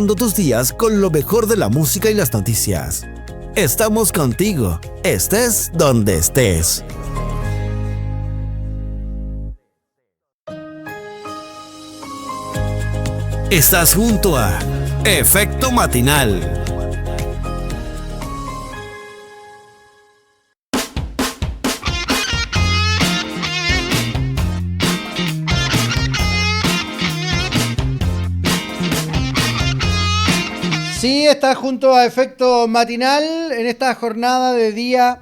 tus días con lo mejor de la música y las noticias. Estamos contigo, estés donde estés. Estás junto a Efecto Matinal. Sí, está junto a Efecto Matinal en esta jornada de día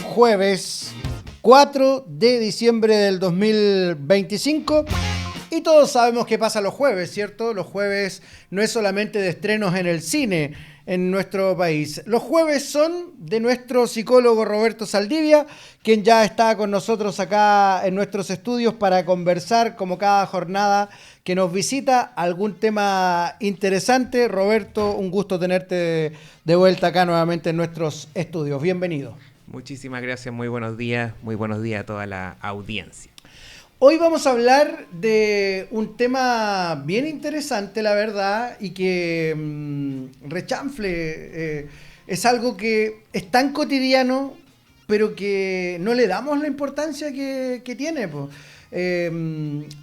jueves 4 de diciembre del 2025. Y todos sabemos qué pasa los jueves, ¿cierto? Los jueves no es solamente de estrenos en el cine en nuestro país. Los jueves son de nuestro psicólogo Roberto Saldivia, quien ya está con nosotros acá en nuestros estudios para conversar como cada jornada que nos visita algún tema interesante. Roberto, un gusto tenerte de vuelta acá nuevamente en nuestros estudios. Bienvenido. Muchísimas gracias, muy buenos días a toda la audiencia. Hoy vamos a hablar de un tema bien interesante, la verdad, y que rechanfle. Es algo que es tan cotidiano, pero que no le damos la importancia que tiene.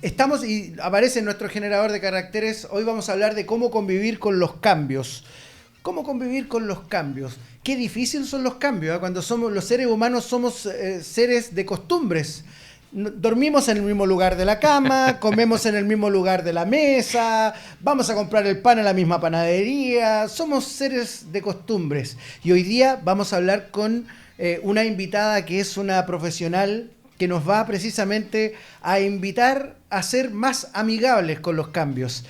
Estamos, y aparece en nuestro generador de caracteres, hoy vamos a hablar de cómo convivir con los cambios. ¿Cómo convivir con los cambios? Qué difícil son los cambios, ¿eh? Cuando somos los seres humanos somos seres de costumbres. Dormimos en el mismo lugar de la cama, comemos en el mismo lugar de la mesa, vamos a comprar el pan en la misma panadería, somos seres de costumbres. Y hoy día vamos a hablar con una invitada que es una profesional que nos va precisamente a invitar a ser más amigables con los cambios.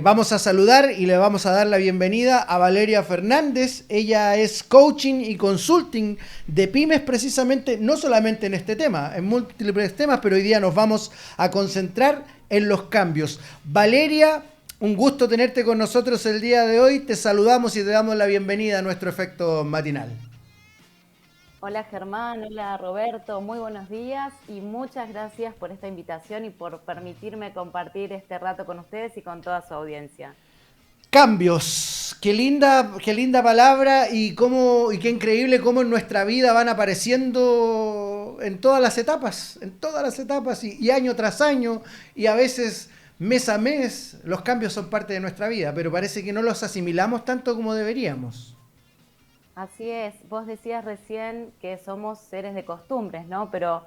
Vamos a saludar y le vamos a dar la bienvenida a Valeria Fernández. Ella es coaching y consulting de pymes precisamente, no solamente en este tema, en múltiples temas, pero hoy día nos vamos a concentrar en los cambios. Valeria, un gusto tenerte con nosotros el día de hoy. Te saludamos y te damos la bienvenida a nuestro Efecto Matinal. Hola Germán, hola Roberto, muy buenos días y muchas gracias por esta invitación y por permitirme compartir este rato con ustedes y con toda su audiencia. Cambios, qué linda palabra y qué increíble cómo en nuestra vida van apareciendo en todas las etapas y año tras año y a veces mes a mes. Los cambios son parte de nuestra vida, pero parece que no los asimilamos tanto como deberíamos. Así es, vos decías recién que somos seres de costumbres, ¿no? Pero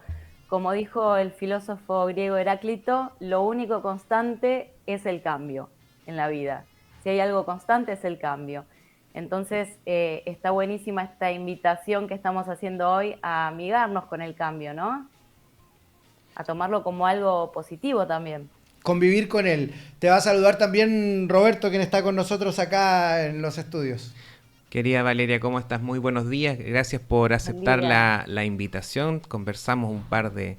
como dijo el filósofo griego Heráclito, lo único constante es el cambio en la vida. Si hay algo constante es el cambio. Entonces está buenísima esta invitación que estamos haciendo hoy a amigarnos con el cambio, ¿no? A tomarlo como algo positivo también. Convivir con él. Te va a saludar también Roberto, quien está con nosotros acá en los estudios. Querida Valeria, ¿cómo estás? Muy buenos días. Gracias por aceptar la invitación. Conversamos un par de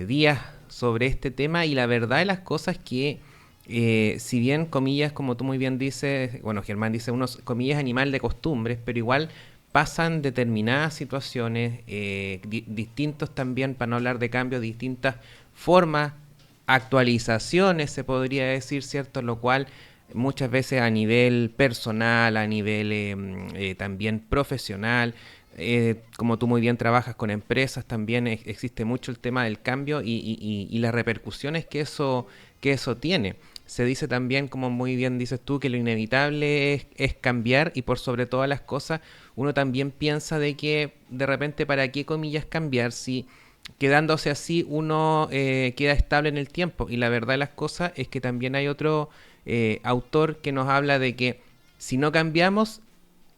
días sobre este tema y la verdad de las cosas que, si bien, comillas, como tú muy bien dices, bueno, Germán dice unos, comillas, animal de costumbres, pero igual pasan determinadas situaciones, distintos también, para no hablar de cambios, distintas formas, actualizaciones, se podría decir, ¿cierto? Lo cual muchas veces a nivel personal, a nivel también profesional, como tú muy bien trabajas con empresas, también existe mucho el tema del cambio y las repercusiones que eso tiene. Se dice también, como muy bien dices tú, que lo inevitable es cambiar y por sobre todas las cosas uno también piensa de que de repente para qué comillas cambiar si quedándose así uno queda estable en el tiempo. Y la verdad de las cosas es que también hay otro autor que nos habla de que si no cambiamos,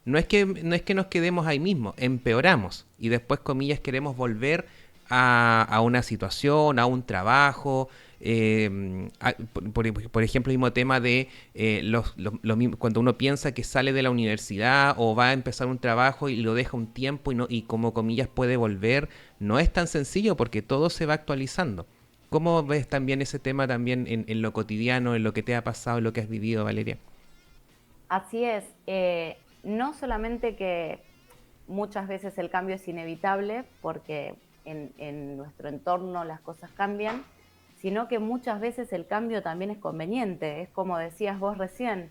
no es que nos quedemos ahí mismo, empeoramos y después, comillas, queremos volver a una situación, a un trabajo. Por ejemplo, el mismo tema de cuando uno piensa que sale de la universidad o va a empezar un trabajo y lo deja un tiempo y como comillas puede volver, no es tan sencillo porque todo se va actualizando. ¿Cómo ves también ese tema también en lo cotidiano, en lo que te ha pasado, en lo que has vivido, Valeria? Así es, no solamente que muchas veces el cambio es inevitable porque en nuestro entorno las cosas cambian, sino que muchas veces el cambio también es conveniente. Es como decías vos recién,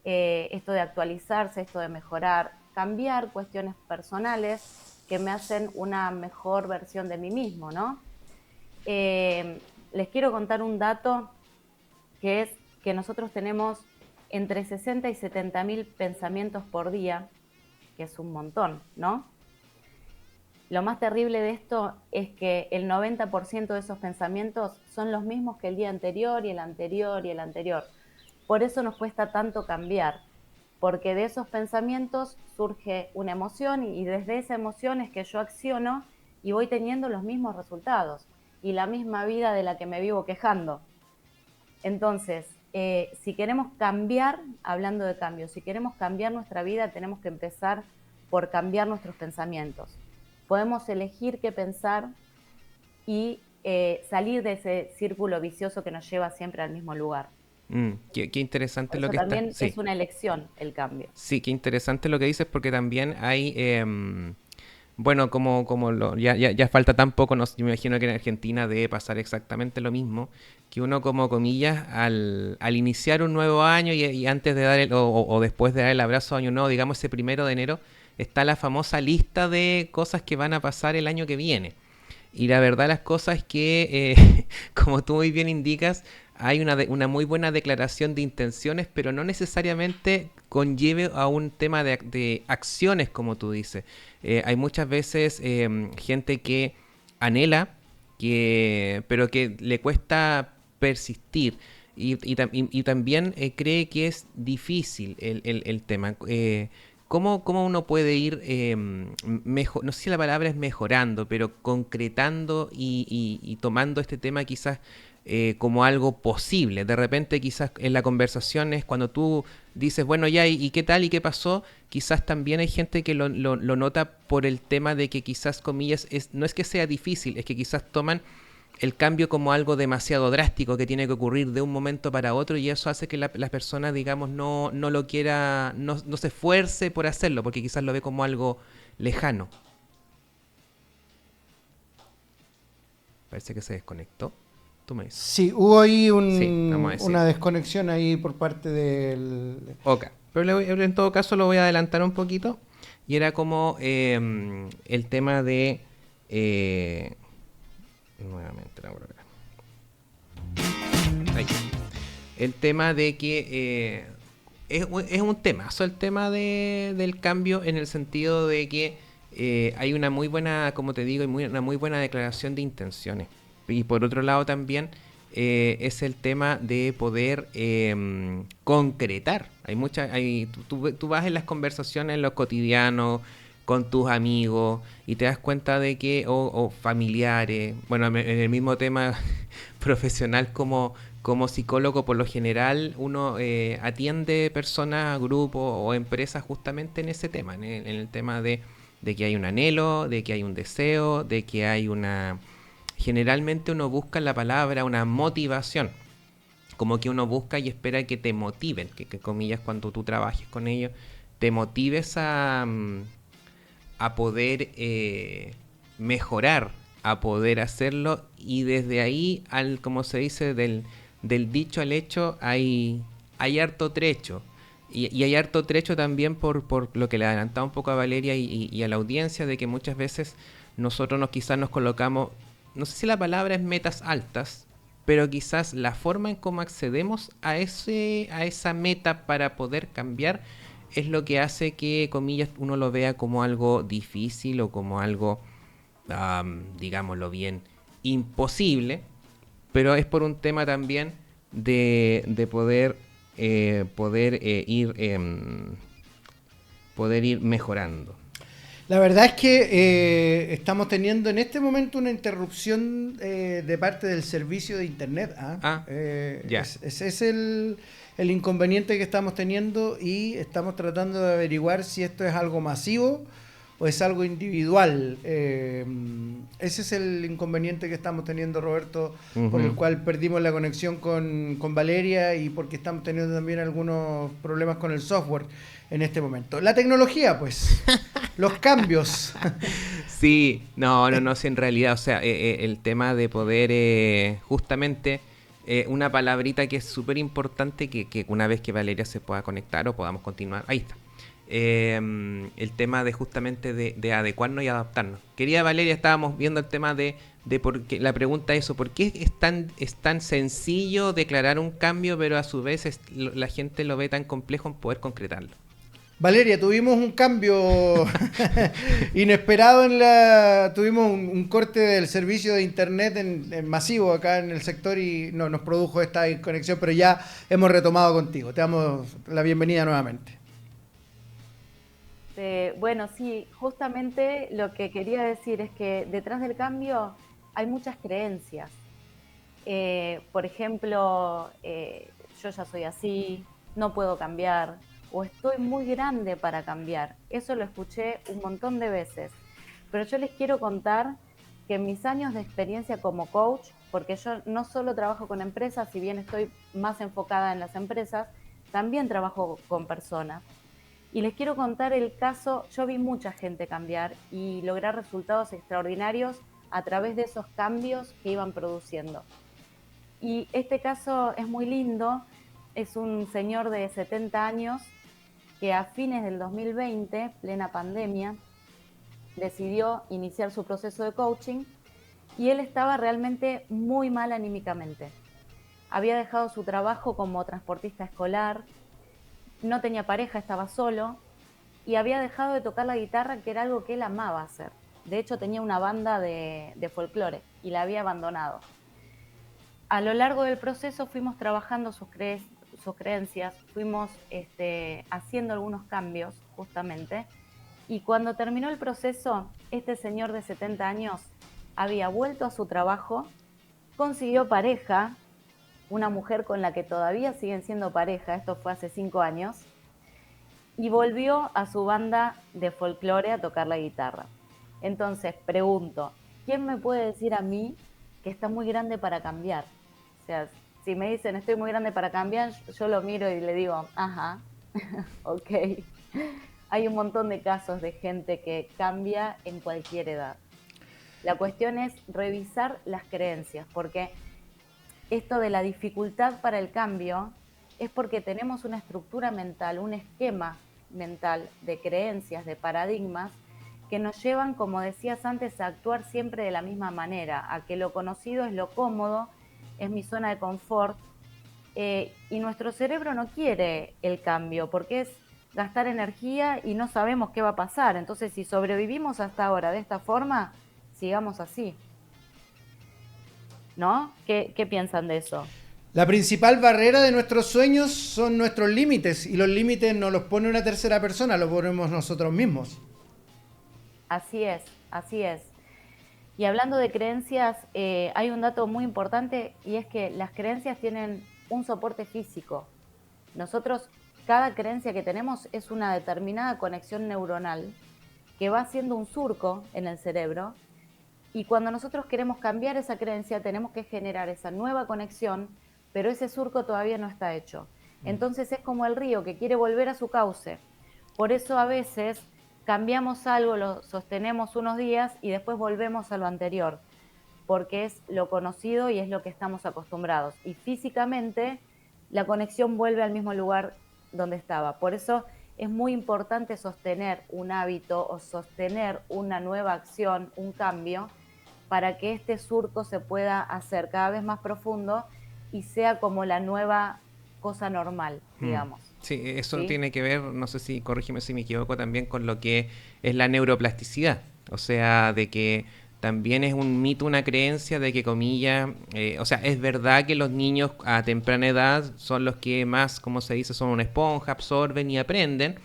esto de actualizarse, esto de mejorar, cambiar cuestiones personales que me hacen una mejor versión de mí mismo, ¿no? Les quiero contar un dato que es que nosotros tenemos entre 60 y 70 mil pensamientos por día, que es un montón, ¿no? Lo más terrible de esto es que el 90% de esos pensamientos son los mismos que el día anterior y el anterior y el anterior. Por eso nos cuesta tanto cambiar, porque de esos pensamientos surge una emoción y desde esa emoción es que yo acciono y voy teniendo los mismos resultados y la misma vida de la que me vivo quejando. Entonces, si queremos cambiar, hablando de cambio, si queremos cambiar nuestra vida, tenemos que empezar por cambiar nuestros pensamientos. Podemos elegir qué pensar y salir de ese círculo vicioso que nos lleva siempre al mismo lugar. Qué interesante Por lo eso que también está. Sí. es una elección el cambio. Sí, qué interesante lo que dices porque también hay, bueno, ya falta tan poco, no, yo me imagino que en Argentina debe pasar exactamente lo mismo, que uno como comillas al iniciar un nuevo año y antes de dar o después de dar el abrazo a año nuevo, digamos ese 1 de enero, está la famosa lista de cosas que van a pasar el año que viene. Y la verdad las cosas es que, como tú muy bien indicas, hay una muy buena declaración de intenciones, pero no necesariamente conlleve a un tema de acciones, como tú dices. Hay muchas veces gente que anhela, pero que le cuesta persistir. Y también cree que es difícil el tema. ¿Cómo uno puede ir, no sé si la palabra es mejorando, pero concretando y tomando este tema quizás como algo posible? De repente quizás en la conversación es cuando tú dices, bueno, ya, ¿y qué tal? ¿Y qué pasó? Quizás también hay gente que lo nota por el tema de que quizás, comillas, no es que sea difícil, es que quizás toman el cambio como algo demasiado drástico que tiene que ocurrir de un momento para otro y eso hace que la persona, digamos, no lo quiera, no se esfuerce por hacerlo, porque quizás lo ve como algo lejano. Parece que se desconectó. Tú me dices. Sí, hubo ahí vamos a una desconexión ahí por parte del... Ok, pero en todo caso lo voy a adelantar un poquito y era como el tema de... nuevamente la programa. Ahí. El tema de que es un temazo el tema del cambio en el sentido de que hay una muy buena, como te digo, una muy buena declaración de intenciones. Y por otro lado también es el tema de poder concretar. Tú vas en las conversaciones, en los cotidianos, con tus amigos y te das cuenta de que, o familiares, bueno, en el mismo tema profesional como psicólogo, por lo general uno atiende personas, grupos o empresas justamente en ese tema, en el tema de que hay un anhelo, de que hay un deseo, de que hay generalmente uno busca en la palabra una motivación, como que uno busca y espera que te motiven, que comillas cuando tú trabajes con ellos, te motives a poder mejorar, a poder hacerlo y desde ahí, como se dice, del dicho al hecho hay harto trecho. Y hay harto trecho también por lo que le adelantaba un poco a Valeria y a la audiencia, de que muchas veces nosotros quizás nos colocamos, no sé si la palabra es metas altas, pero quizás la forma en cómo accedemos a esa meta para poder cambiar es lo que hace que, comillas, uno lo vea como algo difícil o como algo, digámoslo bien, imposible, pero es por un tema también de poder ir mejorando. La verdad es que estamos teniendo en este momento una interrupción de parte del servicio de internet. Ya. Ese es el inconveniente que estamos teniendo y estamos tratando de averiguar si esto es algo masivo o es algo individual. Ese es el inconveniente que estamos teniendo, Roberto, por el cual perdimos la conexión con Valeria y porque estamos teniendo también algunos problemas con el software en este momento. La tecnología, pues, los cambios. Sí, no, sí, en realidad, o sea, el tema de poder, justamente, una palabrita que es súper importante, que una vez que Valeria se pueda conectar o podamos continuar, ahí está. El tema de justamente de adecuarnos y adaptarnos. Querida Valeria, estábamos viendo el tema de por qué, la pregunta es eso, ¿por qué es tan sencillo declarar un cambio, pero a su vez la gente lo ve tan complejo en poder concretarlo? Valeria, tuvimos un cambio inesperado tuvimos un corte del servicio de internet en masivo acá en el sector y no, nos produjo esta conexión, pero ya hemos retomado contigo. Te damos la bienvenida nuevamente. Bueno, sí, justamente lo que quería decir es que detrás del cambio hay muchas creencias. Por ejemplo, yo ya soy así, no puedo cambiar, o estoy muy grande para cambiar. Eso lo escuché un montón de veces. Pero yo les quiero contar que en mis años de experiencia como coach, porque yo no solo trabajo con empresas, si bien estoy más enfocada en las empresas, también trabajo con personas. Y les quiero contar el caso, yo vi mucha gente cambiar y lograr resultados extraordinarios a través de esos cambios que iban produciendo. Y este caso es muy lindo, es un señor de 70 años que a fines del 2020, plena pandemia, decidió iniciar su proceso de coaching y él estaba realmente muy mal anímicamente. Había dejado su trabajo como transportista escolar, no tenía pareja, estaba solo y había dejado de tocar la guitarra, que era algo que él amaba hacer. De hecho, tenía una banda de folclore y la había abandonado. A lo largo del proceso fuimos trabajando sus creencias, fuimos haciendo algunos cambios justamente, y cuando terminó el proceso, este señor de 70 años había vuelto a su trabajo, consiguió pareja, una mujer con la que todavía siguen siendo pareja, esto fue hace 5 años, y volvió a su banda de folclore a tocar la guitarra. Entonces, pregunto, ¿quién me puede decir a mí que está muy grande para cambiar? O sea, si me dicen estoy muy grande para cambiar, yo lo miro y le digo, ajá, ok. Hay un montón de casos de gente que cambia en cualquier edad. La cuestión es revisar las creencias, porque esto de la dificultad para el cambio es porque tenemos una estructura mental, un esquema mental de creencias, de paradigmas, que nos llevan, como decías antes, a actuar siempre de la misma manera, a que lo conocido es lo cómodo, es mi zona de confort, y nuestro cerebro no quiere el cambio, porque es gastar energía y no sabemos qué va a pasar. Entonces, si sobrevivimos hasta ahora de esta forma, sigamos así. ¿No? ¿Qué piensan de eso? La principal barrera de nuestros sueños son nuestros límites, y los límites no los pone una tercera persona, los ponemos nosotros mismos. Así es, así es. Y hablando de creencias, hay un dato muy importante, y es que las creencias tienen un soporte físico. Nosotros, cada creencia que tenemos es una determinada conexión neuronal que va haciendo un surco en el cerebro, y cuando nosotros queremos cambiar esa creencia tenemos que generar esa nueva conexión, pero ese surco todavía no está hecho. Entonces es como el río que quiere volver a su cauce. Por eso a veces cambiamos algo, lo sostenemos unos días y después volvemos a lo anterior, porque es lo conocido y es lo que estamos acostumbrados. Y físicamente la conexión vuelve al mismo lugar donde estaba. Por eso es muy importante sostener un hábito o sostener una nueva acción, un cambio, para que este surco se pueda hacer cada vez más profundo y sea como la nueva cosa normal, digamos. Sí, eso ¿Sí? tiene que ver, no sé si, corrígeme si me equivoco, también con lo que es la neuroplasticidad. O sea, de que también es un mito, una creencia de que, comillas, o sea, es verdad que los niños a temprana edad son los que más, como se dice, son una esponja, absorben y aprenden,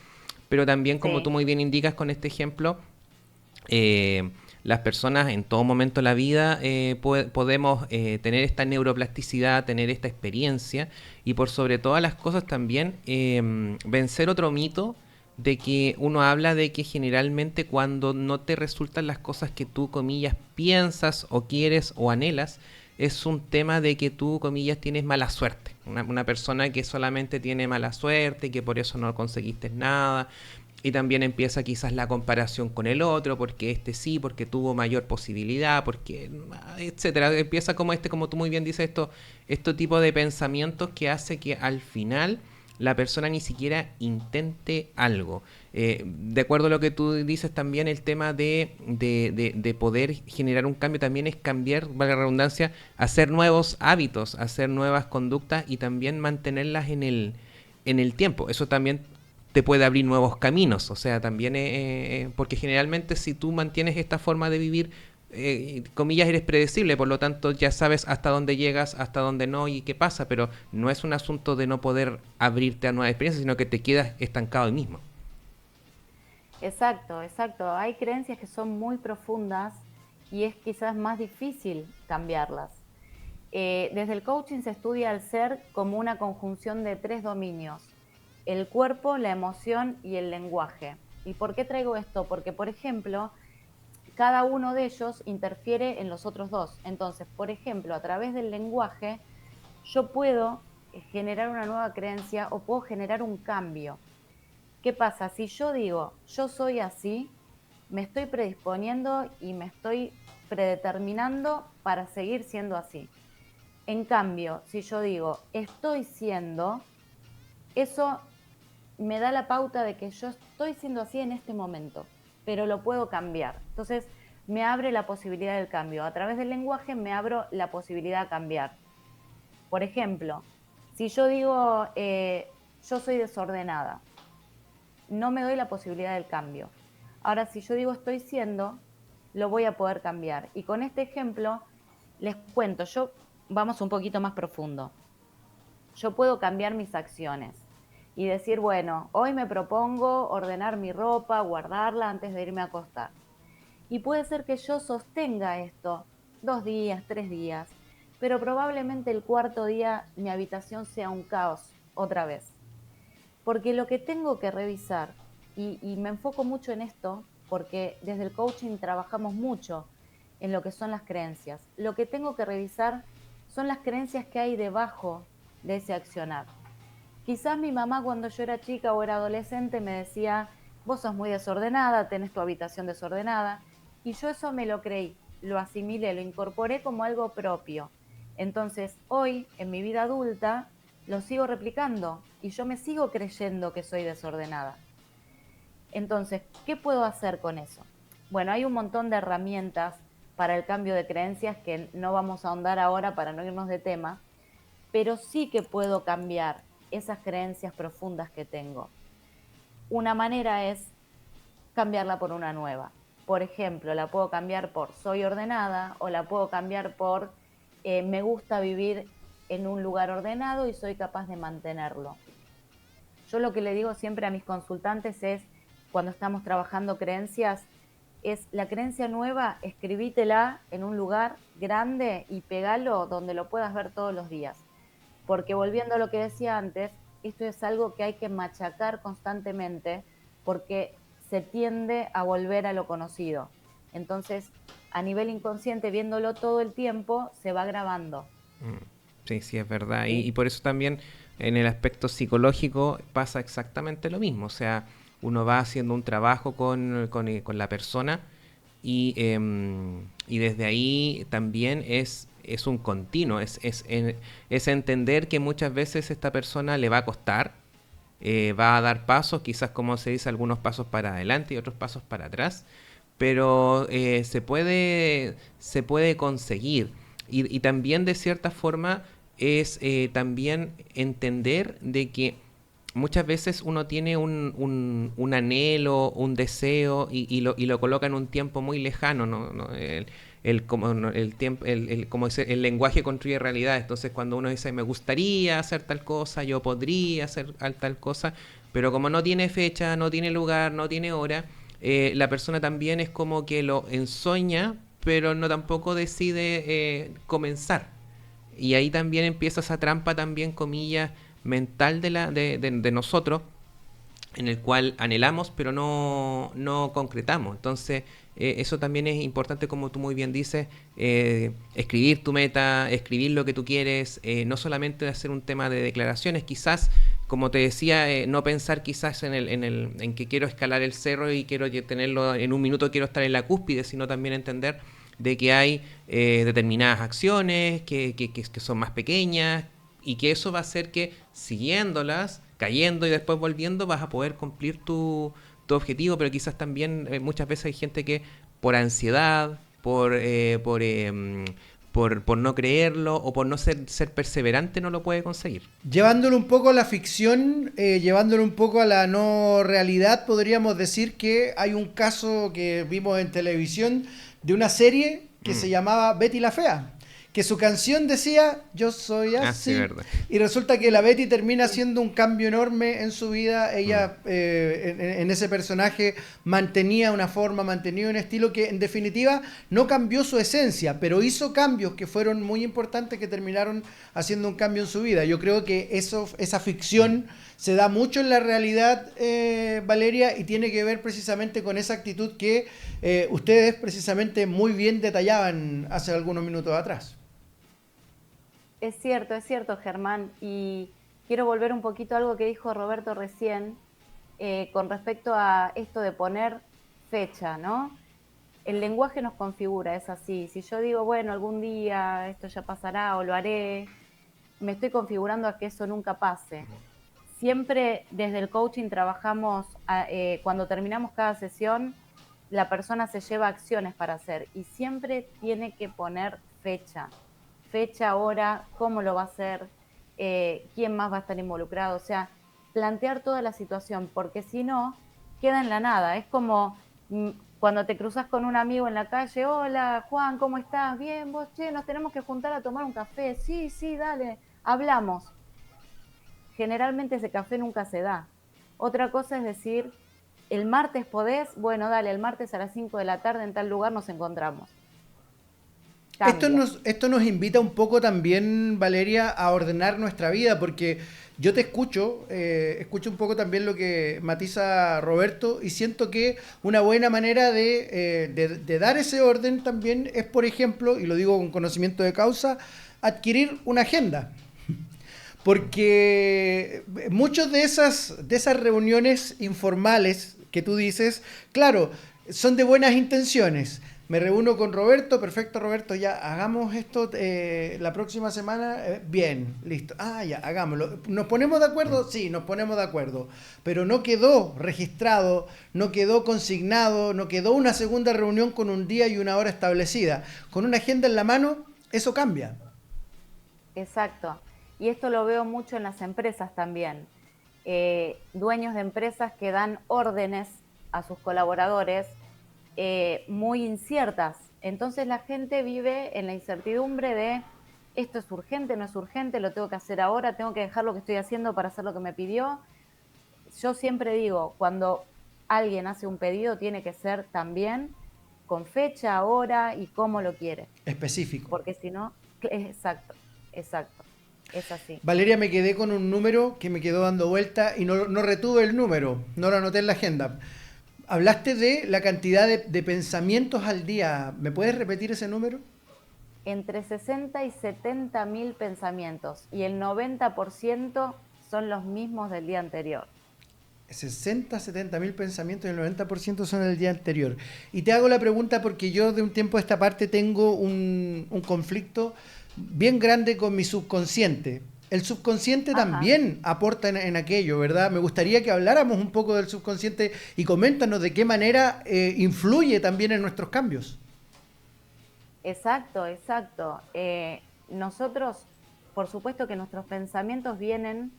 pero también, como tú muy bien indicas con este ejemplo, las personas en todo momento de la vida podemos tener esta neuroplasticidad, tener esta experiencia y por sobre todas las cosas también vencer otro mito de que uno habla de que generalmente cuando no te resultan las cosas que tú, comillas, piensas o quieres o anhelas, es un tema de que tú, comillas, tienes mala suerte. Una persona que solamente tiene mala suerte y que por eso no conseguiste nada. Y también empieza quizás la comparación con el otro, porque este sí, porque tuvo mayor posibilidad, porque etcétera. Empieza como como tú muy bien dices, este tipo de pensamientos que hace que al final la persona ni siquiera intente algo. De acuerdo a lo que tú dices también, el tema de poder generar un cambio también es cambiar, valga la redundancia, hacer nuevos hábitos, hacer nuevas conductas y también mantenerlas en el tiempo. Eso también te puede abrir nuevos caminos, o sea, también, porque generalmente si tú mantienes esta forma de vivir, comillas, eres predecible, por lo tanto ya sabes hasta dónde llegas, hasta dónde no y qué pasa, pero no es un asunto de no poder abrirte a nuevas experiencias, sino que te quedas estancado ahí mismo. Exacto, exacto. Hay creencias que son muy profundas y es quizás más difícil cambiarlas. Desde el coaching se estudia al ser como una conjunción de 3 dominios: el cuerpo, la emoción y el lenguaje. ¿Y por qué traigo esto? Porque, por ejemplo, cada uno de ellos interfiere en los otros dos. Entonces, por ejemplo, a través del lenguaje, yo puedo generar una nueva creencia o puedo generar un cambio. ¿Qué pasa? Si yo digo, yo soy así, me estoy predisponiendo y me estoy predeterminando para seguir siendo así. En cambio, si yo digo, estoy siendo, eso me da la pauta de que yo estoy siendo así en este momento, pero lo puedo cambiar. Entonces, me abre la posibilidad del cambio. A través del lenguaje me abro la posibilidad de cambiar. Por ejemplo, si yo digo, yo soy desordenada, no me doy la posibilidad del cambio. Ahora, si yo digo estoy siendo, lo voy a poder cambiar. Y con este ejemplo, les cuento, vamos un poquito más profundo. Yo puedo cambiar mis acciones y decir, bueno, hoy me propongo ordenar mi ropa, guardarla antes de irme a acostar. Y puede ser que yo sostenga esto 2 días, 3 días, pero probablemente el 4.º día mi habitación sea un caos otra vez. Porque lo que tengo que revisar, y me enfoco mucho en esto, porque desde el coaching trabajamos mucho en lo que son las creencias. Lo que tengo que revisar son las creencias que hay debajo de ese accionar. Quizás mi mamá cuando yo era chica o era adolescente me decía, vos sos muy desordenada, tenés tu habitación desordenada, y yo eso me lo creí, lo asimilé, lo incorporé como algo propio. Entonces, hoy, en mi vida adulta, lo sigo replicando y yo me sigo creyendo que soy desordenada. Entonces, ¿qué puedo hacer con eso? Bueno, hay un montón de herramientas para el cambio de creencias que no vamos a ahondar ahora para no irnos de tema, pero sí que puedo cambiar esas creencias profundas que tengo. Una manera es cambiarla por una nueva. Por ejemplo, la puedo cambiar por soy ordenada o la puedo cambiar por me gusta vivir en un lugar ordenado y soy capaz de mantenerlo. Yo lo que le digo siempre a mis consultantes es, cuando estamos trabajando creencias, es la creencia nueva, escribítela en un lugar grande y pegalo donde lo puedas ver todos los días. Porque volviendo a lo que decía antes, esto es algo que hay que machacar constantemente porque se tiende a volver a lo conocido. Entonces, a nivel inconsciente, viéndolo todo el tiempo, se va grabando. Sí, sí, es verdad. Y por eso también en el aspecto psicológico pasa exactamente lo mismo. O sea, uno va haciendo un trabajo con la persona y desde ahí también es un continuo. Es entender que muchas veces esta persona le va a costar, va a dar pasos, quizás como se dice, algunos pasos para adelante y otros pasos para atrás, pero se puede conseguir. Y también de cierta forma es también entender de que muchas veces uno tiene un anhelo, un deseo y lo coloca en un tiempo muy lejano, ¿no? El lenguaje construye realidad. Entonces cuando uno dice me gustaría hacer tal cosa, yo podría hacer tal cosa, pero como no tiene fecha, no tiene lugar, no tiene hora, la persona también es como que lo ensoña, pero no tampoco decide comenzar. Y ahí también empieza esa trampa también, comillas, mental de nosotros, en el cual anhelamos pero no concretamos. Entonces eso también es importante, como tú muy bien dices, escribir tu meta, escribir lo que tú quieres, no solamente hacer un tema de declaraciones. Quizás como te decía, no pensar quizás en que quiero escalar el cerro y quiero tenerlo en un minuto, quiero estar en la cúspide, sino también entender de que hay determinadas acciones que son más pequeñas y que eso va a hacer que siguiéndolas, cayendo y después volviendo, vas a poder cumplir tu objetivo, pero quizás también muchas veces hay gente que por ansiedad, por no creerlo o por no ser perseverante no lo puede conseguir. Llevándolo un poco a la ficción, llevándolo un poco a la no realidad, podríamos decir que hay un caso que vimos en televisión de una serie que se llamaba Betty la Fea, que su canción decía "Yo soy así", verdad. y resulta que la Betty termina haciendo un cambio enorme en su vida. Ella en ese personaje mantenía una forma, mantenía un estilo que en definitiva no cambió su esencia, pero hizo cambios que fueron muy importantes que terminaron haciendo un cambio en su vida. Yo creo que esa ficción se da mucho en la realidad, Valeria, y tiene que ver precisamente con esa actitud que ustedes precisamente muy bien detallaban hace algunos minutos atrás. Es cierto, Germán. Y quiero volver un poquito a algo que dijo Roberto recién, con respecto a esto de poner fecha, ¿no? El lenguaje nos configura, es así. Si yo digo, bueno, algún día esto ya pasará o lo haré, me estoy configurando a que eso nunca pase. Siempre desde el coaching trabajamos, cuando terminamos cada sesión, la persona se lleva acciones para hacer y siempre tiene que poner fecha, hora, cómo lo va a hacer, quién más va a estar involucrado, o sea, plantear toda la situación, porque si no, queda en la nada. Es como cuando te cruzas con un amigo en la calle: hola Juan, ¿cómo estás? Bien, vos, che, nos tenemos que juntar a tomar un café. Sí, dale, hablamos. Generalmente ese café nunca se da. Otra cosa es decir, el martes podés, bueno, dale, el martes a las 5 de la tarde en tal lugar nos encontramos. Esto nos invita un poco también, Valeria, a ordenar nuestra vida, porque yo te escucho un poco también lo que matiza Roberto, y siento que una buena manera de dar ese orden también es, por ejemplo, y lo digo con conocimiento de causa, adquirir una agenda. Porque muchas de esas reuniones informales que tú dices, claro, son de buenas intenciones. Me reúno con Roberto, perfecto Roberto, ya hagamos esto la próxima semana, bien, listo. Ya, hagámoslo. ¿Nos ponemos de acuerdo? Sí, nos ponemos de acuerdo. Pero no quedó registrado, no quedó consignado, no quedó una segunda reunión con un día y una hora establecida. Con una agenda en la mano, eso cambia. Exacto. Y esto lo veo mucho en las empresas también. Dueños de empresas que dan órdenes a sus colaboradores muy inciertas. Entonces la gente vive en la incertidumbre de esto es urgente, no es urgente, lo tengo que hacer ahora, tengo que dejar lo que estoy haciendo para hacer lo que me pidió. Yo siempre digo, cuando alguien hace un pedido tiene que ser también con fecha, hora y cómo lo quiere. Específico. Porque si no, exacto. Es así. Valeria, me quedé con un número que me quedó dando vuelta y no retuve el número, no lo anoté en la agenda. Hablaste de la cantidad de pensamientos al día. ¿Me puedes repetir ese número? Entre 60 y 70 mil pensamientos, y el 90% son los mismos del día anterior. 60, 70 mil pensamientos y el 90% son del día anterior. Y te hago la pregunta porque yo de un tiempo a esta parte tengo un conflicto bien grande con mi subconsciente. El subconsciente también aporta en aquello, ¿verdad? Me gustaría que habláramos un poco del subconsciente y coméntanos de qué manera influye también en nuestros cambios. Exacto. Nosotros, por supuesto que nuestros pensamientos vienen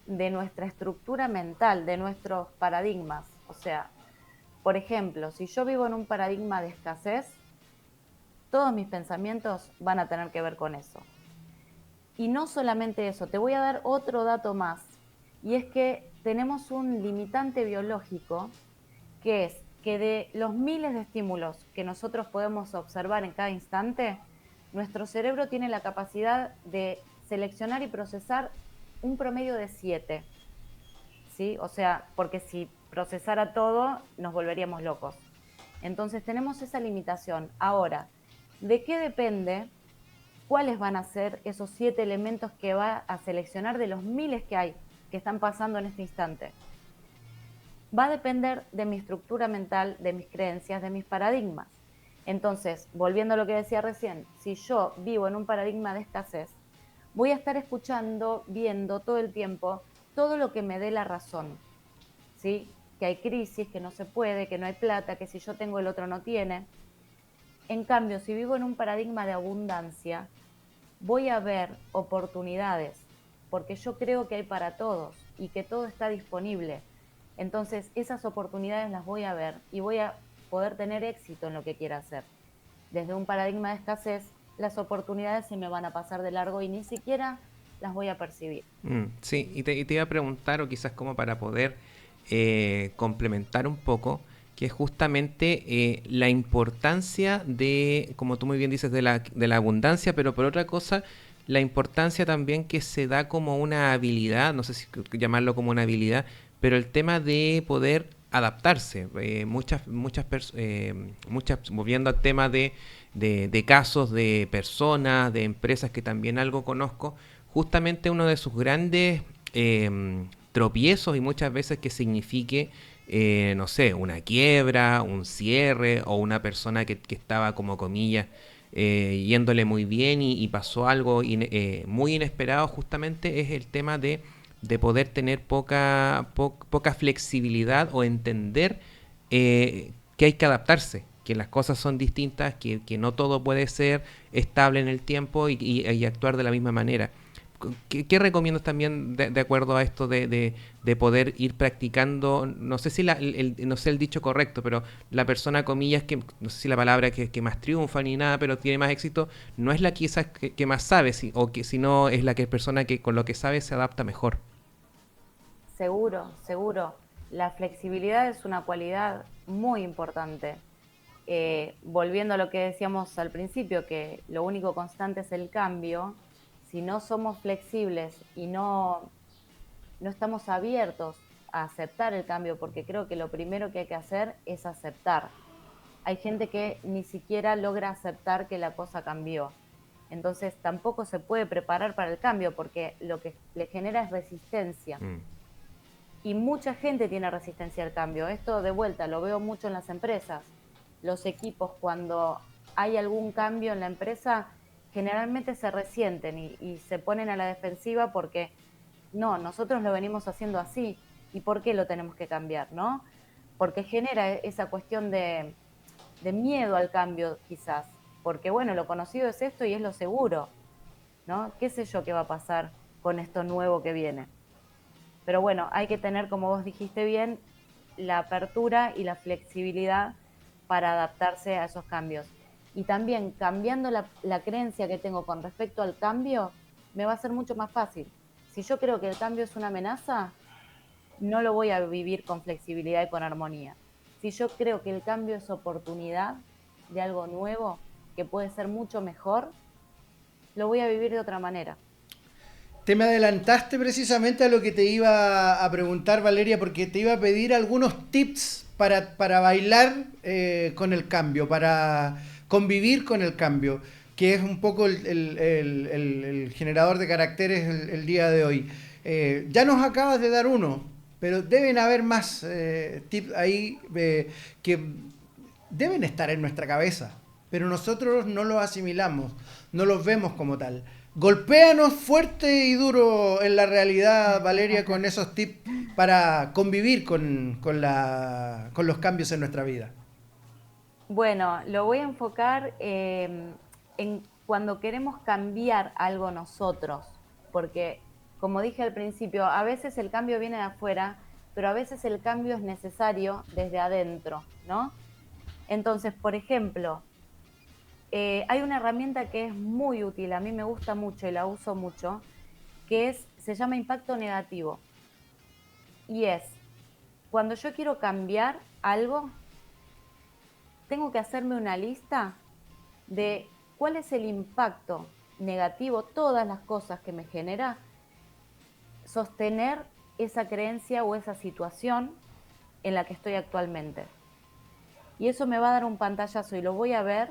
de nuestra estructura mental, de nuestros paradigmas. O sea, por ejemplo, si yo vivo en un paradigma de escasez, todos mis pensamientos van a tener que ver con eso. Y no solamente eso, te voy a dar otro dato más, y es que tenemos un limitante biológico, que es que de los miles de estímulos que nosotros podemos observar en cada instante, nuestro cerebro tiene la capacidad de seleccionar y procesar un promedio de 7, ¿sí? O sea, porque si procesara todo, nos volveríamos locos. Entonces tenemos esa limitación. Ahora, ¿de qué depende cuáles van a ser esos 7 elementos que va a seleccionar de los miles que hay? que están pasando en este instante. Va a depender de mi estructura mental, de mis creencias, de mis paradigmas. Entonces, volviendo a lo que decía recién, si yo vivo en un paradigma de escasez, voy a estar escuchando, viendo todo el tiempo todo lo que me dé la razón, ¿sí? Que hay crisis, que no se puede, que no hay plata, que si yo tengo el otro no tiene. En cambio, si vivo en un paradigma de abundancia, voy a ver oportunidades, porque yo creo que hay para todos y que todo está disponible. Entonces, esas oportunidades las voy a ver y voy a poder tener éxito en lo que quiera hacer. Desde un paradigma de escasez, las oportunidades se me van a pasar de largo y ni siquiera las voy a percibir. Sí, y te iba a preguntar, o quizás como para poder complementar un poco, que es justamente la importancia de, como tú muy bien dices, de la abundancia, pero por otra cosa, la importancia también que se da como una habilidad, no sé si llamarlo como una habilidad, pero el tema de poder adaptarse. Moviendo al tema de casos de personas, de empresas que también algo conozco, justamente uno de sus grandes tropiezos y muchas veces que signifique, no sé, una quiebra, un cierre o una persona que estaba como comillas yéndole muy bien y pasó algo muy inesperado, justamente es el tema de poder tener poca flexibilidad o entender que hay que adaptarse, que las cosas son distintas, que no todo puede ser estable en el tiempo y actuar de la misma manera. ¿Qué recomiendas también de acuerdo a esto de poder ir practicando? No sé si no sé el dicho correcto, pero la persona, comillas, que no sé si la palabra que más triunfa ni nada, pero tiene más éxito, no es la quizás que más sabe, sino es la persona que con lo que sabe se adapta mejor. Seguro, seguro. La flexibilidad es una cualidad muy importante. Volviendo a lo que decíamos al principio, que lo único constante es el cambio, si no somos flexibles y no estamos abiertos a aceptar el cambio, porque creo que lo primero que hay que hacer es aceptar. Hay gente que ni siquiera logra aceptar que la cosa cambió. Entonces tampoco se puede preparar para el cambio porque lo que le genera es resistencia. Y mucha gente tiene resistencia al cambio. Esto de vuelta lo veo mucho en las empresas. Los equipos, cuando hay algún cambio en la empresa, generalmente se resienten y se ponen a la defensiva porque no, nosotros lo venimos haciendo así. ¿Y por qué lo tenemos que cambiar, no? Porque genera esa cuestión de miedo al cambio, quizás. Porque, bueno, lo conocido es esto y es lo seguro, ¿no? ¿Qué sé yo qué va a pasar con esto nuevo que viene? Pero bueno, hay que tener, como vos dijiste bien, la apertura y la flexibilidad para adaptarse a esos cambios. Y también cambiando la creencia que tengo con respecto al cambio, me va a ser mucho más fácil. Si yo creo que el cambio es una amenaza, no lo voy a vivir con flexibilidad y con armonía. Si yo creo que el cambio es oportunidad de algo nuevo, que puede ser mucho mejor, lo voy a vivir de otra manera. Te me adelantaste precisamente a lo que te iba a preguntar, Valeria, porque te iba a pedir algunos tips para bailar con el cambio, para convivir con el cambio, que es un poco el generador de caracteres el día de hoy. Ya nos acabas de dar uno, pero deben haber más tips ahí que deben estar en nuestra cabeza, pero nosotros no los asimilamos, no los vemos como tal. Golpéanos fuerte y duro en la realidad, Valeria, con esos tips para convivir con los cambios en nuestra vida. Bueno, lo voy a enfocar en cuando queremos cambiar algo nosotros, porque como dije al principio, a veces el cambio viene de afuera, pero a veces el cambio es necesario desde adentro, ¿no? Entonces, por ejemplo, hay una herramienta que es muy útil, a mí me gusta mucho y la uso mucho, se llama impacto negativo. Y es, cuando yo quiero cambiar algo, tengo que hacerme una lista de cuál es el impacto negativo, todas las cosas que me genera sostener esa creencia o esa situación en la que estoy actualmente. Y eso me va a dar un pantallazo y lo voy a ver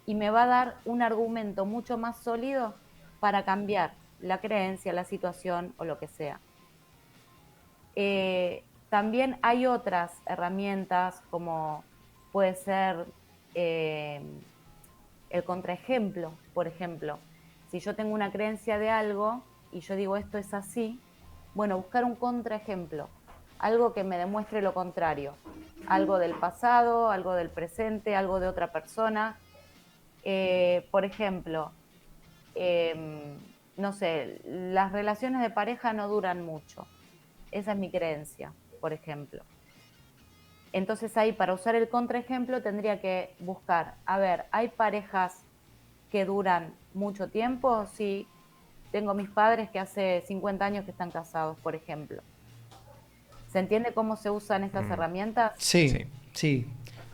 y me va a dar un argumento mucho más sólido para cambiar. la creencia, la situación o lo que sea. También hay otras herramientas como puede ser el contraejemplo, por ejemplo. Si yo tengo una creencia de algo y yo digo esto es así, bueno, buscar un contraejemplo, algo que me demuestre lo contrario, algo del pasado, algo del presente, algo de otra persona. Por ejemplo, no sé, las relaciones de pareja no duran mucho. Esa es mi creencia, por ejemplo. Entonces ahí, para usar el contraejemplo, tendría que buscar, a ver, ¿hay parejas que duran mucho tiempo? Sí, tengo mis padres que hace 50 años que están casados, por ejemplo. ¿Se entiende cómo se usan estas herramientas? Sí, Sí. sí,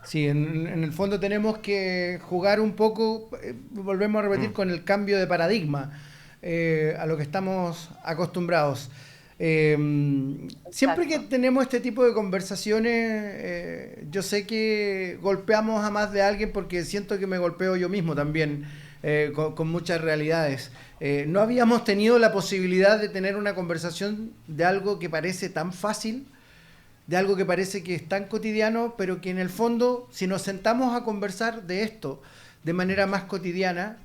sí, en el fondo tenemos que jugar un poco, volvemos a repetir, Mm. con el cambio de paradigma a lo que estamos acostumbrados. Eh, Siempre que Exacto. tenemos este tipo de conversaciones, yo sé que golpeamos a más de alguien porque siento que me golpeo yo mismo también, con muchas realidades. No habíamos tenido la posibilidad de tener una conversación de algo que parece tan fácil, de algo que parece que es tan cotidiano, pero que en el fondo, si nos sentamos a conversar de esto de manera más cotidiana,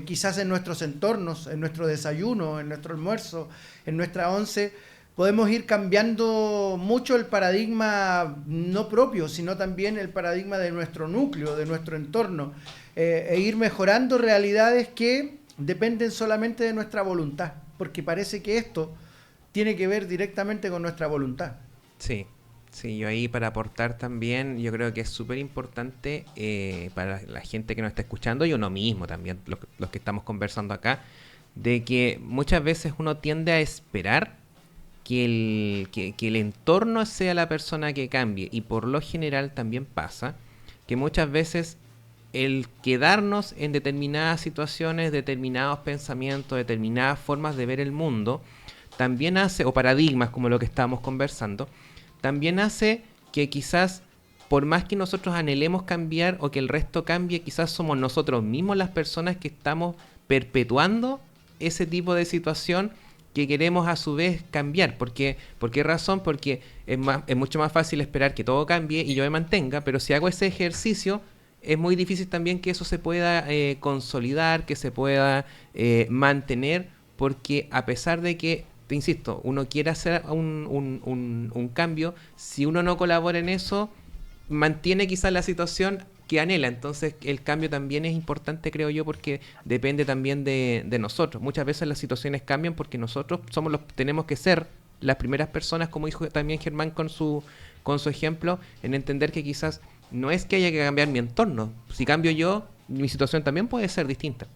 quizás en nuestros entornos, en nuestro desayuno, en nuestro almuerzo, en nuestra once, podemos ir cambiando mucho el paradigma no propio, sino también el paradigma de nuestro núcleo, de nuestro entorno, e ir mejorando realidades que dependen solamente de nuestra voluntad, porque parece que esto tiene que ver directamente con nuestra voluntad. Sí, sí, yo ahí para aportar también, yo creo que es súper importante para la gente que nos está escuchando y uno mismo también, los que estamos conversando acá, de que muchas veces uno tiende a esperar que el entorno sea la persona que cambie y por lo general también pasa que muchas veces el quedarnos en determinadas situaciones, determinados pensamientos, determinadas formas de ver el mundo, también hace, o paradigmas como lo que estábamos conversando, también hace que quizás por más que nosotros anhelemos cambiar o que el resto cambie, quizás somos nosotros mismos las personas que estamos perpetuando ese tipo de situación que queremos a su vez cambiar. ¿Por qué razón? Porque es mucho más fácil esperar que todo cambie y yo me mantenga, pero si hago ese ejercicio, es muy difícil también que eso se pueda consolidar, que se pueda mantener, porque a pesar de que, te insisto, uno quiere hacer un cambio, si uno no colabora en eso, mantiene quizás la situación que anhela. Entonces el cambio también es importante, creo yo, porque depende también de nosotros. Muchas veces las situaciones cambian porque nosotros tenemos que ser las primeras personas, como dijo también Germán con su ejemplo, en entender que quizás no es que haya que cambiar mi entorno. Si cambio yo, mi situación también puede ser distinta.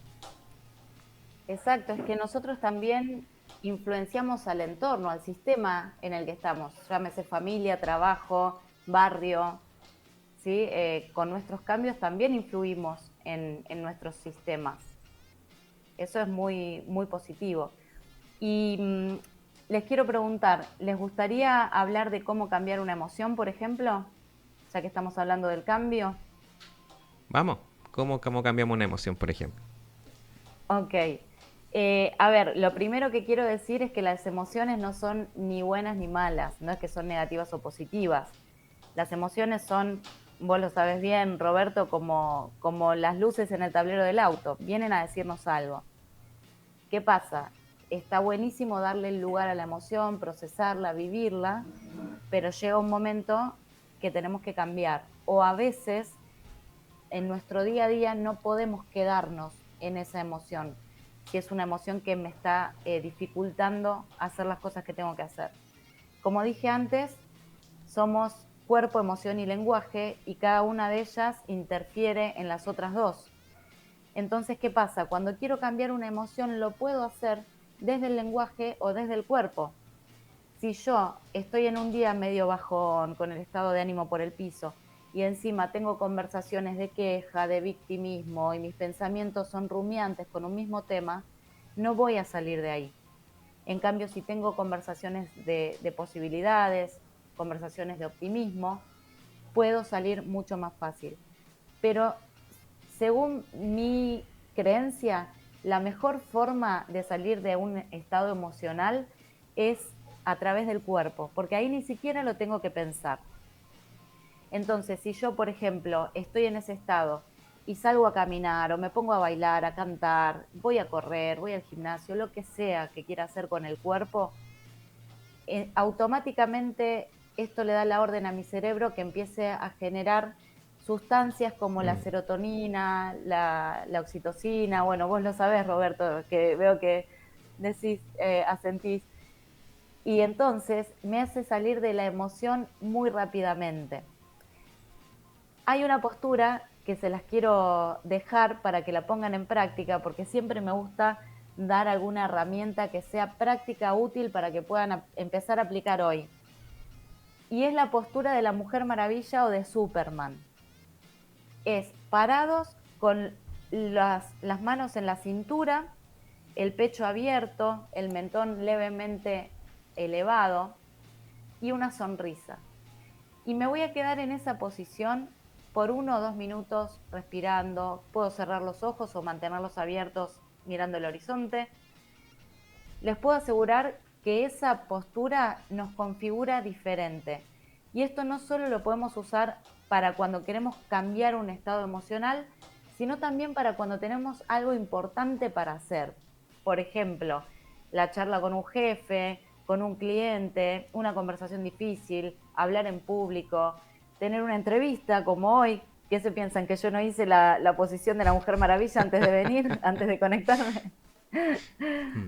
Exacto, es que nosotros también influenciamos al entorno, al sistema en el que estamos, llámese familia, trabajo, barrio, ¿sí? Con nuestros cambios también influimos en nuestros sistemas. Eso es muy, muy positivo. Y les quiero preguntar, ¿les gustaría hablar de cómo cambiar una emoción, por ejemplo? Ya que estamos hablando del cambio. Vamos, ¿cómo cambiamos una emoción, por ejemplo? Ok. A ver, lo primero que quiero decir es que las emociones no son ni buenas ni malas, no es que son negativas o positivas. Las emociones son, vos lo sabes bien, Roberto, como las luces en el tablero del auto, vienen a decirnos algo. ¿Qué pasa? Está buenísimo darle el lugar a la emoción, procesarla, vivirla, pero llega un momento que tenemos que cambiar. O a veces en nuestro día a día no podemos quedarnos en esa emoción, si es una emoción que me está dificultando hacer las cosas que tengo que hacer. Como dije antes, somos cuerpo, emoción y lenguaje y cada una de ellas interfiere en las otras dos. Entonces, ¿qué pasa? Cuando quiero cambiar una emoción, lo puedo hacer desde el lenguaje o desde el cuerpo. Si yo estoy en un día medio bajón, con el estado de ánimo por el piso, y encima tengo conversaciones de queja, de victimismo, y mis pensamientos son rumiantes con un mismo tema, no voy a salir de ahí. En cambio, si tengo conversaciones de posibilidades, conversaciones de optimismo, puedo salir mucho más fácil. Pero según mi creencia, la mejor forma de salir de un estado emocional es a través del cuerpo, porque ahí ni siquiera lo tengo que pensar. Entonces, si yo, por ejemplo, estoy en ese estado y salgo a caminar o me pongo a bailar, a cantar, voy a correr, voy al gimnasio, lo que sea que quiera hacer con el cuerpo, automáticamente esto le da la orden a mi cerebro que empiece a generar sustancias como la serotonina, la oxitocina. Bueno, vos lo sabés, Roberto, que veo que decís, asentís. Y entonces me hace salir de la emoción muy rápidamente. Hay una postura que se las quiero dejar para que la pongan en práctica, porque siempre me gusta dar alguna herramienta que sea práctica, útil, para que puedan empezar a aplicar hoy. Y es la postura de la Mujer Maravilla o de Superman. Es parados con las manos en la cintura, el pecho abierto, el mentón levemente elevado y una sonrisa. Y me voy a quedar en esa posición por 1 o 2 minutos respirando. Puedo cerrar los ojos o mantenerlos abiertos mirando el horizonte. Les puedo asegurar que esa postura nos configura diferente. Y esto no solo lo podemos usar para cuando queremos cambiar un estado emocional, sino también para cuando tenemos algo importante para hacer. Por ejemplo, la charla con un jefe, con un cliente, una conversación difícil, hablar en público, tener una entrevista como hoy. ¿Qué se piensan? ¿Que yo no hice la posición de la Mujer Maravilla antes de venir, antes de conectarme?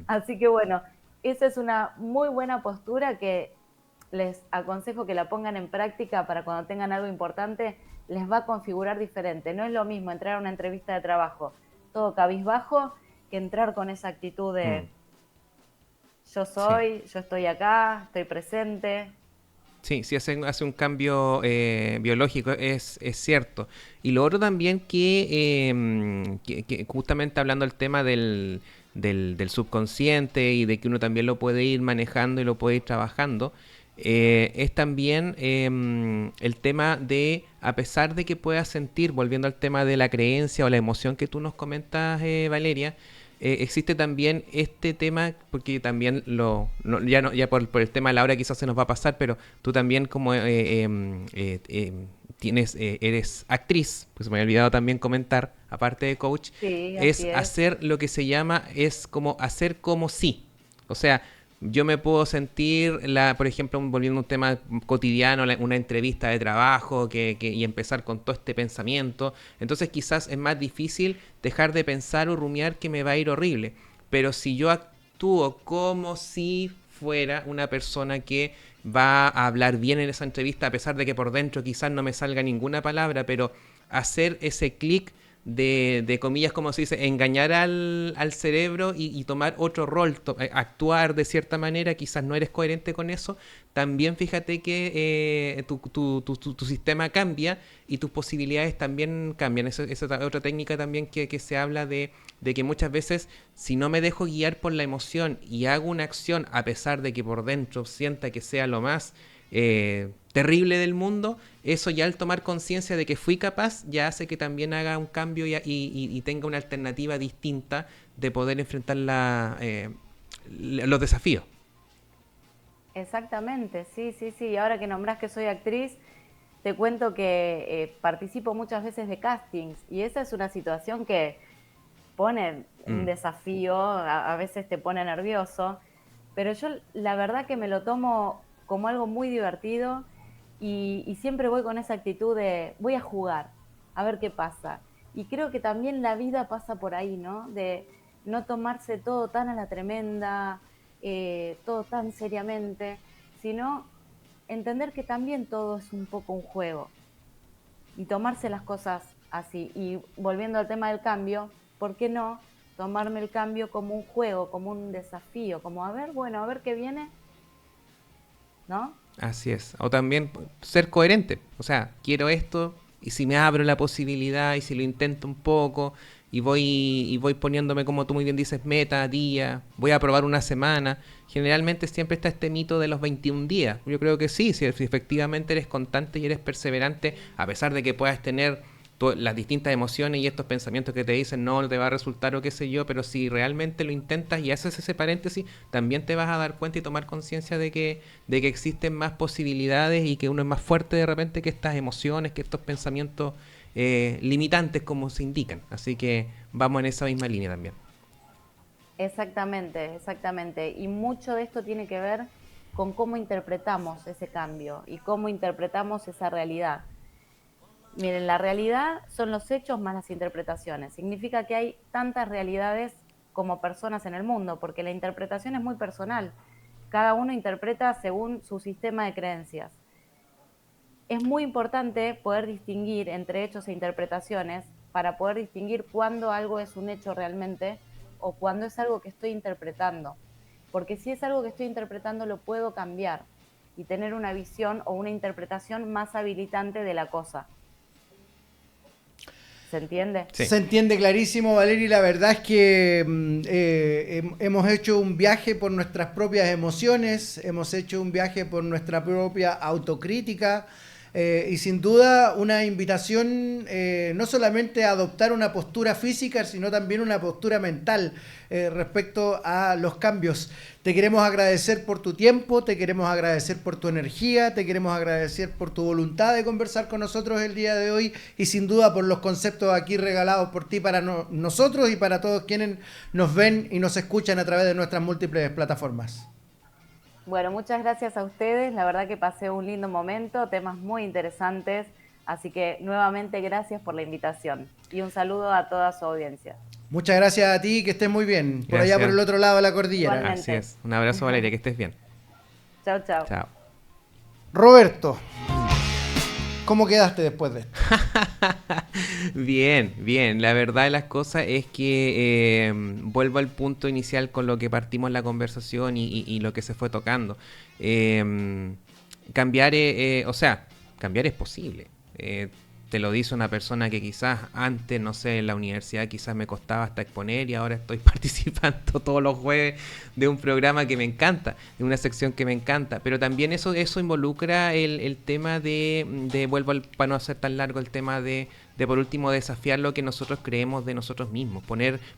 Así que bueno, esa es una muy buena postura que les aconsejo que la pongan en práctica para cuando tengan algo importante, les va a configurar diferente. No es lo mismo entrar a una entrevista de trabajo todo cabizbajo que entrar con esa actitud de yo soy, yo estoy acá, estoy presente. Sí, sí hace un cambio biológico, es cierto. Y lo otro también que justamente hablando del tema del subconsciente y de que uno también lo puede ir manejando y lo puede ir trabajando, es también el tema de, a pesar de que puedas sentir, volviendo al tema de la creencia o la emoción que tú nos comentas, Valeria, existe también este tema, porque también ya por el tema de la hora quizás se nos va a pasar, pero tú también como eres actriz, pues se me había olvidado también comentar, aparte de coach, Sí, es así es. hacer lo que se llama, es como hacer como si. O sea, yo me puedo sentir, por ejemplo, volviendo a un tema cotidiano, una entrevista de trabajo y empezar con todo este pensamiento. Entonces quizás es más difícil dejar de pensar o rumiar que me va a ir horrible. Pero si yo actúo como si fuera una persona que va a hablar bien en esa entrevista, a pesar de que por dentro quizás no me salga ninguna palabra, pero hacer ese clic de comillas, como se dice, engañar al cerebro y tomar otro rol, actuar de cierta manera, quizás no eres coherente con eso, también fíjate que tu sistema cambia y tus posibilidades también cambian. Esa es otra técnica también que se habla de que muchas veces, si no me dejo guiar por la emoción y hago una acción, a pesar de que por dentro sienta que sea lo más terrible del mundo, eso ya al tomar conciencia de que fui capaz ya hace que también haga un cambio y tenga una alternativa distinta de poder enfrentar los desafíos. Exactamente, sí, sí, sí. Y ahora que nombrás que soy actriz, te cuento que participo muchas veces de castings y esa es una situación que pone un desafío, a veces te pone nervioso, pero yo la verdad que me lo tomo como algo muy divertido y siempre voy con esa actitud de voy a jugar, a ver qué pasa. Y creo que también la vida pasa por ahí, ¿no? De no tomarse todo tan a la tremenda, todo tan seriamente, sino entender que también todo es un poco un juego y tomarse las cosas así. Y volviendo al tema del cambio, ¿por qué no tomarme el cambio como un juego, como un desafío, como a ver, bueno, a ver qué viene, ¿no? Así es. O también ser coherente. O sea, quiero esto y si me abro la posibilidad y si lo intento un poco y voy poniéndome, como tú muy bien dices, meta, día, voy a probar una semana. Generalmente siempre está este mito de los 21 días. Yo creo que sí, si efectivamente eres constante y eres perseverante, a pesar de que puedas tener las distintas emociones y estos pensamientos que te dicen no te va a resultar o qué sé yo, pero si realmente lo intentas y haces ese paréntesis, también te vas a dar cuenta y tomar conciencia de que existen más posibilidades y que uno es más fuerte de repente que estas emociones, que estos pensamientos limitantes como se indican. Así que vamos en esa misma línea también. Exactamente, exactamente. Y mucho de esto tiene que ver con cómo interpretamos ese cambio y cómo interpretamos esa realidad. Miren, la realidad son los hechos más las interpretaciones. Significa que hay tantas realidades como personas en el mundo, porque la interpretación es muy personal. Cada uno interpreta según su sistema de creencias. Es muy importante poder distinguir entre hechos e interpretaciones para poder distinguir cuándo algo es un hecho realmente o cuándo es algo que estoy interpretando. Porque si es algo que estoy interpretando, lo puedo cambiar y tener una visión o una interpretación más habilitante de la cosa. ¿Se entiende? Sí. Se entiende clarísimo, Valeria, y la verdad es que hemos hecho un viaje por nuestras propias emociones, hemos hecho un viaje por nuestra propia autocrítica, y sin duda una invitación no solamente a adoptar una postura física, sino también una postura mental respecto a los cambios. Te queremos agradecer por tu tiempo, te queremos agradecer por tu energía, te queremos agradecer por tu voluntad de conversar con nosotros el día de hoy y sin duda por los conceptos aquí regalados por ti para nosotros y para todos quienes nos ven y nos escuchan a través de nuestras múltiples plataformas. Bueno, muchas gracias a ustedes, la verdad que pasé un lindo momento, temas muy interesantes, así que nuevamente gracias por la invitación y un saludo a toda su audiencia. Muchas gracias a ti, que estés muy bien, por allá por el otro lado de la cordillera. Igualmente. Así es, un abrazo Valeria, que estés bien. Chao, chao. Chao. Roberto, ¿cómo quedaste después de esto? Bien, bien. La verdad de las cosas es que vuelvo al punto inicial con lo que partimos la conversación y lo que se fue tocando. Cambiar es posible. Te lo dice una persona que quizás antes, no sé, en la universidad quizás me costaba hasta exponer y ahora estoy participando todos los jueves de un programa que me encanta, de una sección que me encanta. Pero también eso involucra el tema vuelvo para no hacer tan largo el tema de por último desafiar lo que nosotros creemos de nosotros mismos.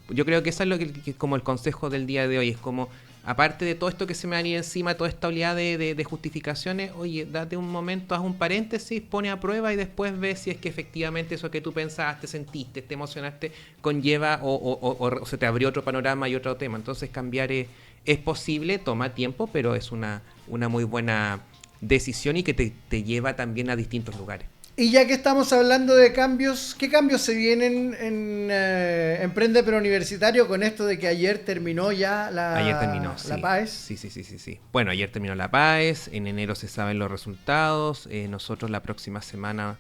Yo creo que eso es lo que como el consejo del día de hoy, es como aparte de todo esto que se me venía encima, toda esta oleada de justificaciones, oye, date un momento, haz un paréntesis, pone a prueba y después ve si es que efectivamente eso que tú pensaste, sentiste, te emocionaste, conlleva o se te abrió otro panorama y otro tema. Entonces cambiar es posible, toma tiempo, pero es una muy buena decisión y que te lleva también a distintos lugares. Y ya que estamos hablando de cambios, ¿qué cambios se vienen en Emprende Preuniversitario con esto de que ayer terminó ya la PAES? Sí. Bueno, ayer terminó la PAES, en enero se saben los resultados, nosotros la próxima semana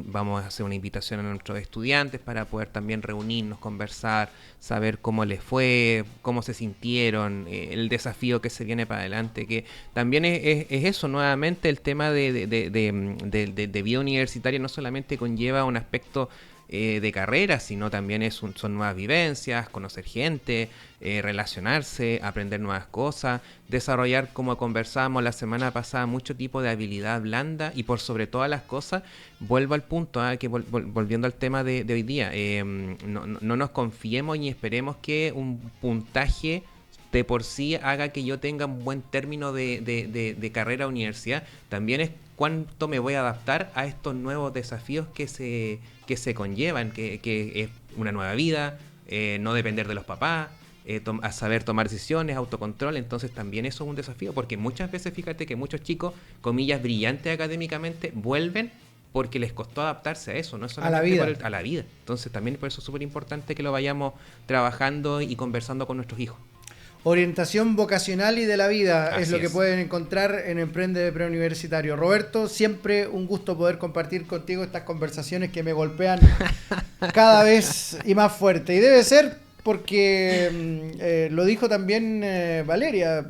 vamos a hacer una invitación a nuestros estudiantes para poder también reunirnos, conversar, saber cómo les fue, cómo se sintieron, el desafío que se viene para adelante, que también es eso, nuevamente el tema de vida universitaria no solamente conlleva un aspecto de carrera, sino también son nuevas vivencias, conocer gente, relacionarse, aprender nuevas cosas, desarrollar, como conversábamos la semana pasada, mucho tipo de habilidad blanda y por sobre todas las cosas, vuelvo al punto, que volviendo al tema de hoy día, no nos confiemos ni esperemos que un puntaje de por sí haga que yo tenga un buen término de carrera o universidad. También es cuánto me voy a adaptar a estos nuevos desafíos que se conllevan, que es una nueva vida, no depender de los papás, a saber tomar decisiones, autocontrol. Entonces también eso es un desafío, porque muchas veces fíjate que muchos chicos, comillas, brillantes académicamente, vuelven porque les costó adaptarse a eso, no solamente a la vida. Entonces también por eso es súper importante que lo vayamos trabajando y conversando con nuestros hijos. Orientación vocacional y de la vida Así es lo que pueden encontrar en Emprende Preuniversitario. Roberto, siempre un gusto poder compartir contigo estas conversaciones que me golpean cada vez y más fuerte. Y debe ser porque, lo dijo también Valeria,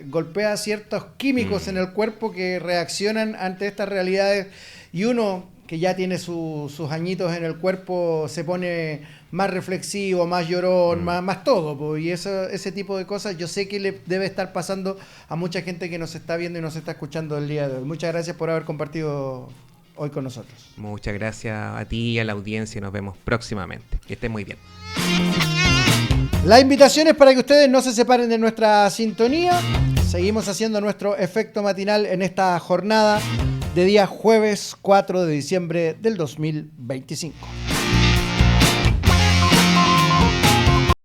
golpea ciertos químicos en el cuerpo que reaccionan ante estas realidades y uno que ya tiene sus añitos en el cuerpo se pone más reflexivo, más llorón, más todo, po. Y ese tipo de cosas yo sé que le debe estar pasando a mucha gente que nos está viendo y nos está escuchando el día de hoy. Muchas gracias por haber compartido hoy con nosotros. Muchas gracias a ti y a la audiencia. Nos vemos próximamente. Que estén muy bien. La invitación es para que ustedes no se separen de nuestra sintonía. Seguimos haciendo nuestro efecto matinal en esta jornada de día jueves 4 de diciembre del 2025.